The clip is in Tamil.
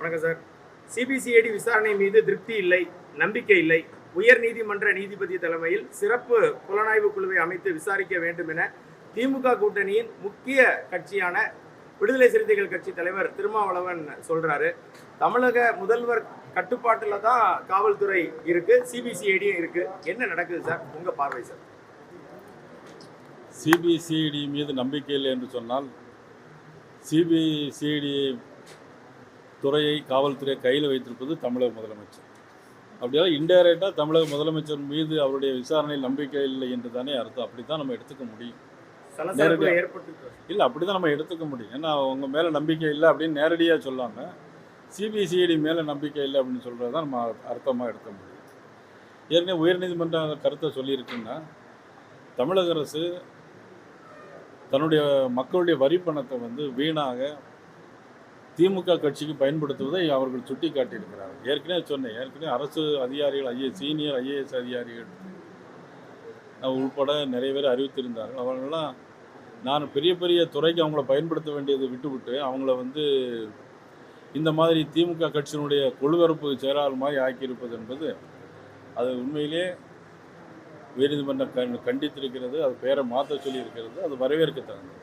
வணக்கம் சார். சிபிசிஐடி விசாரணை மீது திருப்தி இல்லை, நம்பிக்கை இல்லை. உயர் நீதிமன்ற நீதிபதி தலைமையில் சிறப்பு புலனாய்வு குழுவை அமைத்து விசாரிக்க வேண்டும் என திமுக கூட்டணியின் முக்கிய கட்சியான விடுதலை சிறுத்தைகள் கட்சி தலைவர் திருமாவளவன் சொல்றாரு. தமிழக முதல்வர் கட்டுப்பாட்டில் தான் காவல்துறை இருக்கு, சிபிசிஐடியும் இருக்கு. என்ன நடக்குது சார், உங்க பார்வை சார்? சிபிசிஐடி மீது நம்பிக்கை இல்லை என்று சொன்னால், சிபிசிஐடி துறையை காவல்துறை கையில் வைத்திருப்பது தமிழக முதலமைச்சர். அப்படியாவது இன்டைரக்டாக தமிழக முதலமைச்சர் மீது அவருடைய விசாரணையில் நம்பிக்கை இல்லை என்று தானே அர்த்தம். அப்படி தான் நம்ம எடுத்துக்க முடியும். இல்லை, அப்படி தான் நம்ம எடுத்துக்க முடியும். ஏன்னா அவங்க மேலே நம்பிக்கை இல்லை அப்படின்னு நேரடியாக சொல்லாமல் சிபிசிஐடி மேலே நம்பிக்கை இல்லை அப்படின்னு சொல்கிறது தான் நம்ம அர்த்தமாக எடுக்க முடியும். ஏற்கனவே உயர்நீதிமன்ற கருத்தை சொல்லியிருக்குன்னா, தமிழக அரசு தன்னுடைய மக்களுடைய வரி பணத்தை வீணாக திமுக கட்சிக்கு பயன்படுத்துவதை அவர்கள் சுட்டி காட்டியிருக்கிறார்கள். ஏற்கனவே அரசு அதிகாரிகள், சீனியர் ஐஏஎஸ் அதிகாரிகள் உள்பட நிறைய பேர் அறிவித்திருந்தார்கள். அவர்களெல்லாம் நான் பெரிய பெரிய துறைக்கு அவங்கள பயன்படுத்த வேண்டியதை விட்டுவிட்டு அவங்கள இந்த மாதிரி திமுக கட்சியினுடைய கொள்வரப்பு செயலாளர் மாதிரி ஆக்கியிருப்பது என்பது அது உண்மையிலே உயர்நீதிமன்றம் கண்டித்திருக்கிறது. அது பேரை மாற்ற சொல்லியிருக்கிறது. அது வரவேற்கத்தக்கது.